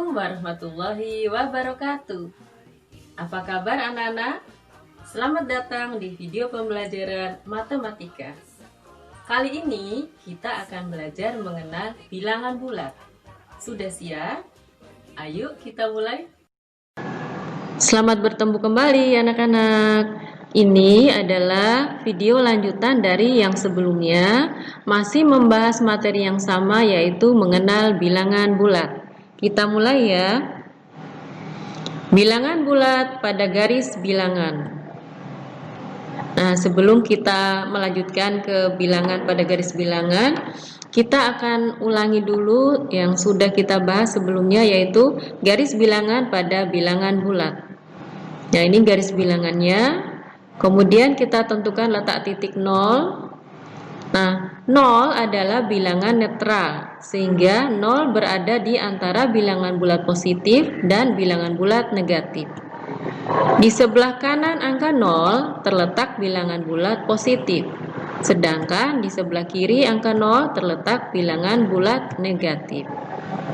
Assalamualaikum warahmatullahi wabarakatuh. Apa kabar anak-anak? Selamat datang di video pembelajaran matematika. Kali ini kita akan belajar mengenal bilangan bulat. Sudah siap? Ayo kita mulai. Selamat bertemu kembali anak-anak. Ini adalah video lanjutan dari yang sebelumnya, masih membahas materi yang sama, yaitu mengenal bilangan bulat. Kita mulai ya. Bilangan bulat pada garis bilangan. Nah, sebelum kita melanjutkan ke bilangan pada garis bilangan, kita akan ulangi dulu yang sudah kita bahas sebelumnya, yaitu garis bilangan pada bilangan bulat. Nah, ini garis bilangannya. Kemudian kita tentukan letak titik 0. Nah, 0 adalah bilangan netral, sehingga 0 berada di antara bilangan bulat positif dan bilangan bulat negatif. Di sebelah kanan angka 0 terletak bilangan bulat positif, sedangkan di sebelah kiri angka 0 terletak bilangan bulat negatif.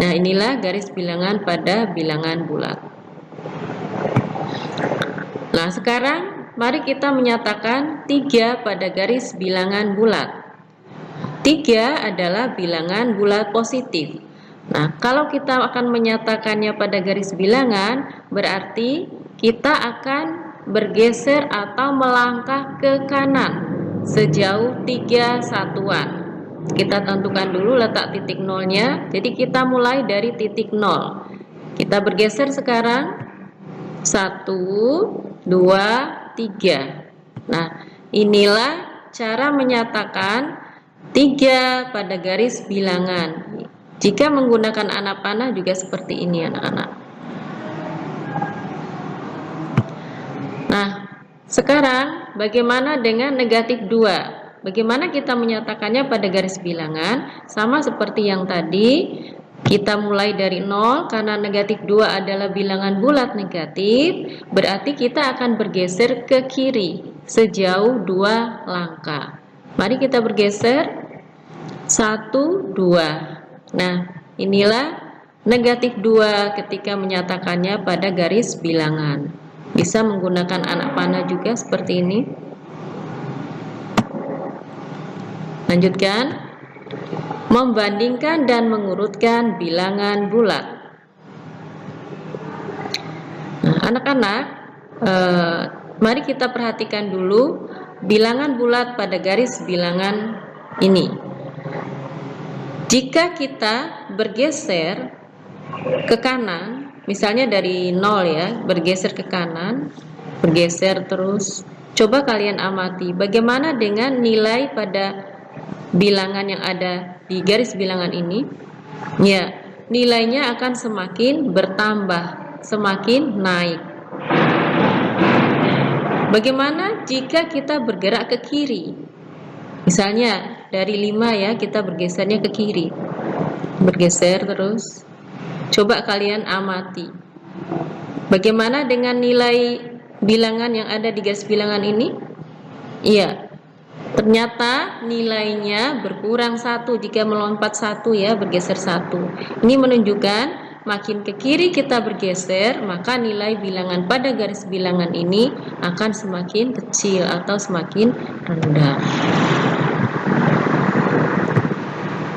Nah, inilah garis bilangan pada bilangan bulat. Nah, sekarang mari kita menyatakan 3 pada garis bilangan bulat. 3 adalah bilangan bulat positif. Nah, kalau kita akan menyatakannya pada garis bilangan, berarti kita akan bergeser atau melangkah ke kanan sejauh 3 satuan. Kita tentukan dulu letak titik 0-nya. Jadi kita mulai dari titik 0. Kita bergeser sekarang 1, 2, 3. Nah, inilah cara menyatakan 3 pada garis bilangan. Jika menggunakan anak panah juga seperti ini anak-anak. Nah, sekarang bagaimana dengan negatif 2? Bagaimana kita menyatakannya pada garis bilangan? Sama seperti yang tadi, kita mulai dari 0, karena negatif 2 adalah bilangan bulat negatif, berarti kita akan bergeser ke kiri sejauh 2 langkah. Mari kita bergeser 1, 2. Nah, inilah negatif 2 ketika menyatakannya pada garis bilangan. Bisa menggunakan anak panah juga seperti ini. Lanjutkan. Membandingkan dan mengurutkan bilangan bulat. Nah, anak-anak, mari kita perhatikan dulu bilangan bulat pada garis bilangan ini. Jika kita bergeser ke kanan, misalnya dari 0 ya, bergeser ke kanan, bergeser terus, coba kalian amati bagaimana dengan nilai pada bilangan yang ada di garis bilangan ini. Ya, nilainya akan semakin bertambah, semakin naik. Bagaimana jika kita bergerak ke kiri? Misalnya dari 5 ya, kita bergesernya ke kiri. Bergeser terus. Coba kalian amati. Bagaimana dengan nilai bilangan yang ada di garis bilangan ini? Iya. Ternyata nilainya berkurang 1 jika melompat 1 ya, bergeser 1. Ini menunjukkan makin ke kiri kita bergeser, maka nilai bilangan pada garis bilangan ini akan semakin kecil atau semakin rendah.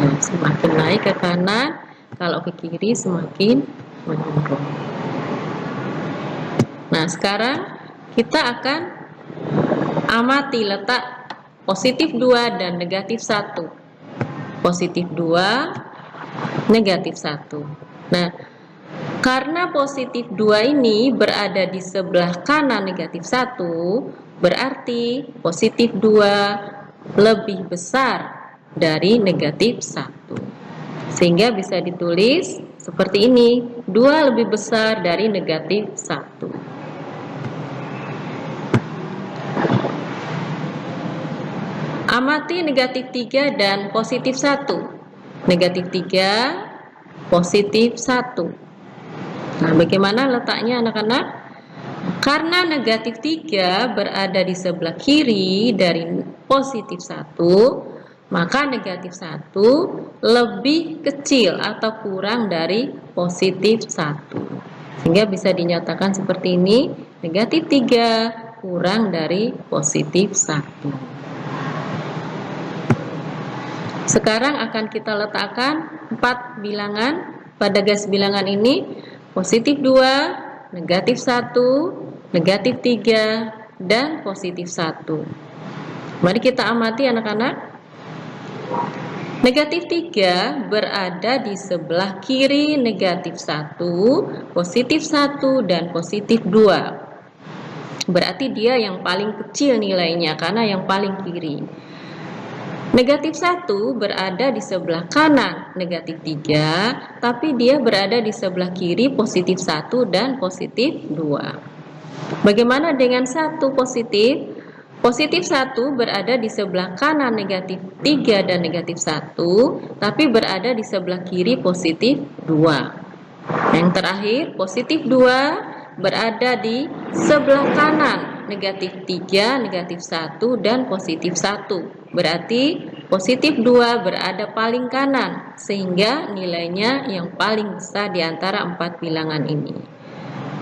Nah, semakin naik ke kanan, kalau ke kiri semakin menurun. Nah, sekarang kita akan amati letak positif 2 dan negatif 1. Positif 2, negatif 1. Nah, karena positif 2 ini berada di sebelah kanan negatif 1, berarti positif 2 lebih besar dari negatif 1. Sehingga bisa ditulis seperti ini, 2 lebih besar dari negatif 1. Amati negatif 3 dan positif 1. Negatif 3, positif 1. Nah, bagaimana letaknya anak-anak? Karena negatif 3 berada di sebelah kiri dari positif 1, maka negatif 1 lebih kecil atau kurang dari positif 1. Sehingga bisa dinyatakan seperti ini, negatif 3 kurang dari positif 1. Sekarang akan kita letakkan 4 bilangan pada garis bilangan ini, positif 2, negatif 1, negatif 3, dan positif 1. Mari kita amati anak-anak. Negatif 3 berada di sebelah kiri negatif 1, positif 1, dan positif 2. Berarti dia yang paling kecil nilainya karena yang paling kiri. Negatif 1 berada di sebelah kanan negatif 3, tapi dia berada di sebelah kiri positif 1 dan positif 2. Bagaimana dengan 1 positif? Positif 1 berada di sebelah kanan negatif 3 dan negatif 1, tapi berada di sebelah kiri positif 2. Yang terakhir, positif 2 berada di sebelah kanan negatif 3, negatif 1, dan positif 1. Berarti positif 2 berada paling kanan, sehingga nilainya yang paling besar di antara 4 bilangan ini.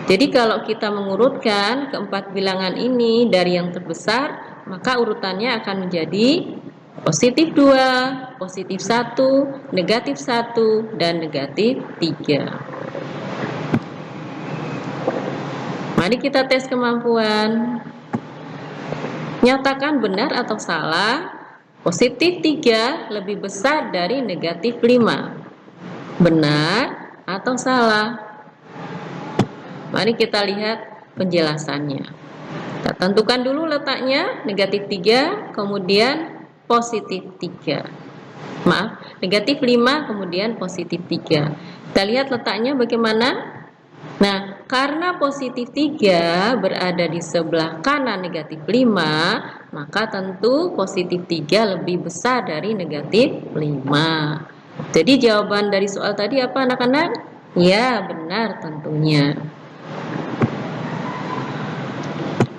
Jadi kalau kita mengurutkan keempat bilangan ini dari yang terbesar, maka urutannya akan menjadi positif 2, positif 1, negatif 1, dan negatif 3. Mari kita tes kemampuan. Nyatakan benar atau salah, positif 3 lebih besar dari negatif 5. Benar atau salah? Mari kita lihat penjelasannya. Kita tentukan dulu letaknya, negatif 3, kemudian positif 3. Maaf, negatif 5, kemudian positif 3. Kita lihat letaknya bagaimana? Nah, karena positif 3 berada di sebelah kanan negatif 5, maka tentu positif 3 lebih besar dari negatif 5. Jadi jawaban dari soal tadi apa anak-anak? Ya, benar tentunya.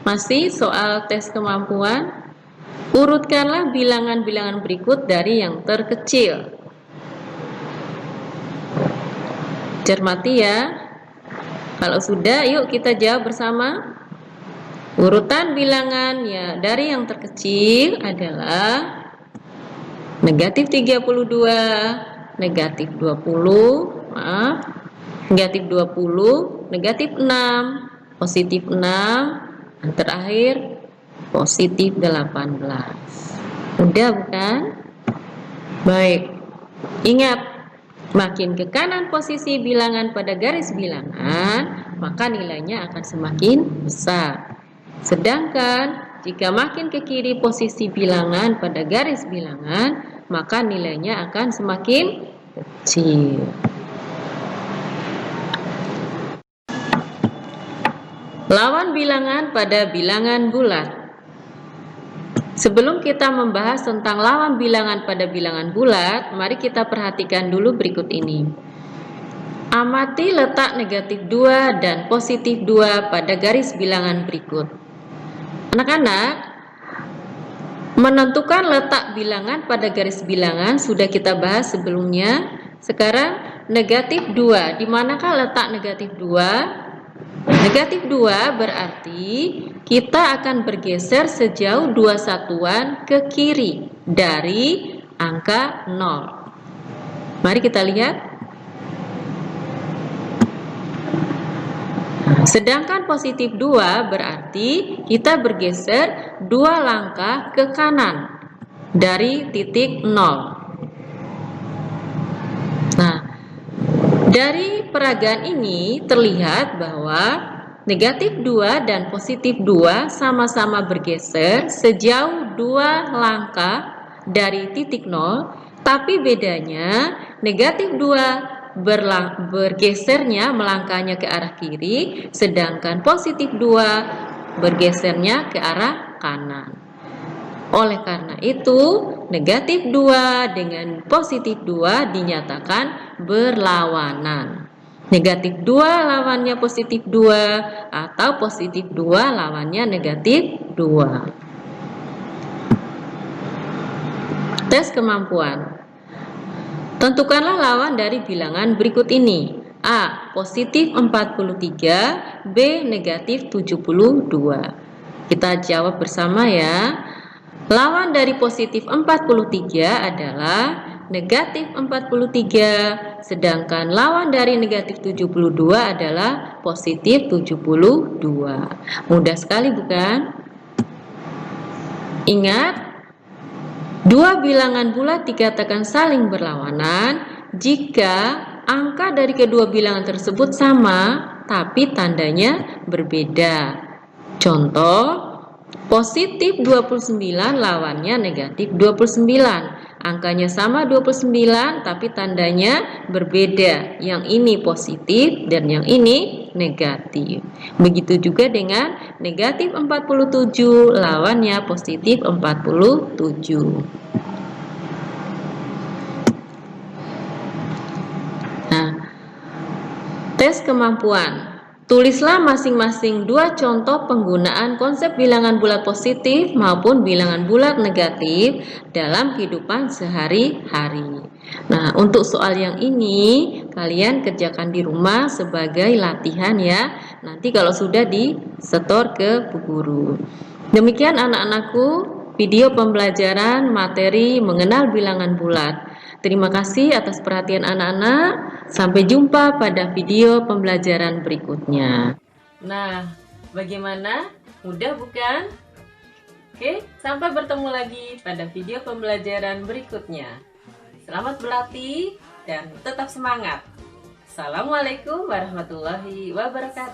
Masih soal tes kemampuan, urutkanlah bilangan-bilangan berikut dari yang terkecil. Cermati ya. Kalau sudah, yuk kita jawab bersama. Urutan bilangan ya dari yang terkecil adalah negatif 32, negatif 20, negatif 20, negatif 6, positif 6, yang terakhir positif 18. Mudah bukan? Baik. Ingat, makin ke kanan posisi bilangan pada garis bilangan, maka nilainya akan semakin besar. Sedangkan jika makin ke kiri posisi bilangan pada garis bilangan, maka nilainya akan semakin kecil. Lawan bilangan pada bilangan bulat. Sebelum kita membahas tentang lawan bilangan pada bilangan bulat, mari kita perhatikan dulu berikut ini. Amati letak negatif 2 dan positif 2 pada garis bilangan berikut. Anak-anak, menentukan letak bilangan pada garis bilangan sudah kita bahas sebelumnya. Sekarang negatif 2, di manakah letak negatif 2? Negatif 2 berarti kita akan bergeser sejauh 2 satuan ke kiri dari angka 0. Mari kita lihat. Sedangkan positif 2 berarti kita bergeser 2 langkah ke kanan dari titik 0. Nah, dari peragaan ini terlihat bahwa negatif 2 dan positif 2 sama-sama bergeser sejauh 2 langkah dari titik 0, tapi bedanya negatif 2 bergesernya melangkahnya ke arah kiri, sedangkan positif 2 bergesernya ke arah kanan. Oleh karena itu, negatif 2 dengan positif 2 dinyatakan berlawanan. Negatif 2 lawannya positif 2 atau positif 2 lawannya negatif 2. Tes kemampuan. Tentukanlah lawan dari bilangan berikut ini. A. Positif 43, B. Negatif 72. Kita jawab bersama ya. Lawan dari positif 43 adalah negatif 43, sedangkan lawan dari negatif 72 adalah positif 72. Mudah sekali bukan? Ingat, dua bilangan bulat dikatakan saling berlawanan jika angka dari kedua bilangan tersebut sama tapi tandanya berbeda. Contoh, positif 29 lawannya negatif 29. Angkanya sama 29 tapi tandanya berbeda. Yang ini positif dan yang ini negatif. Begitu juga dengan negatif 47 lawannya positif 47. Nah, tes kemampuan. Tulislah masing-masing dua contoh penggunaan konsep bilangan bulat positif maupun bilangan bulat negatif dalam kehidupan sehari-hari. Nah, untuk soal yang ini kalian kerjakan di rumah sebagai latihan ya. Nanti kalau sudah disetor ke Bu Guru. Demikian anak-anakku, video pembelajaran materi mengenal bilangan bulat. Terima kasih atas perhatian anak-anak. Sampai jumpa pada video pembelajaran berikutnya. Nah, bagaimana? Mudah bukan? Oke, sampai bertemu lagi pada video pembelajaran berikutnya. Selamat berlatih dan tetap semangat. Assalamualaikum warahmatullahi wabarakatuh.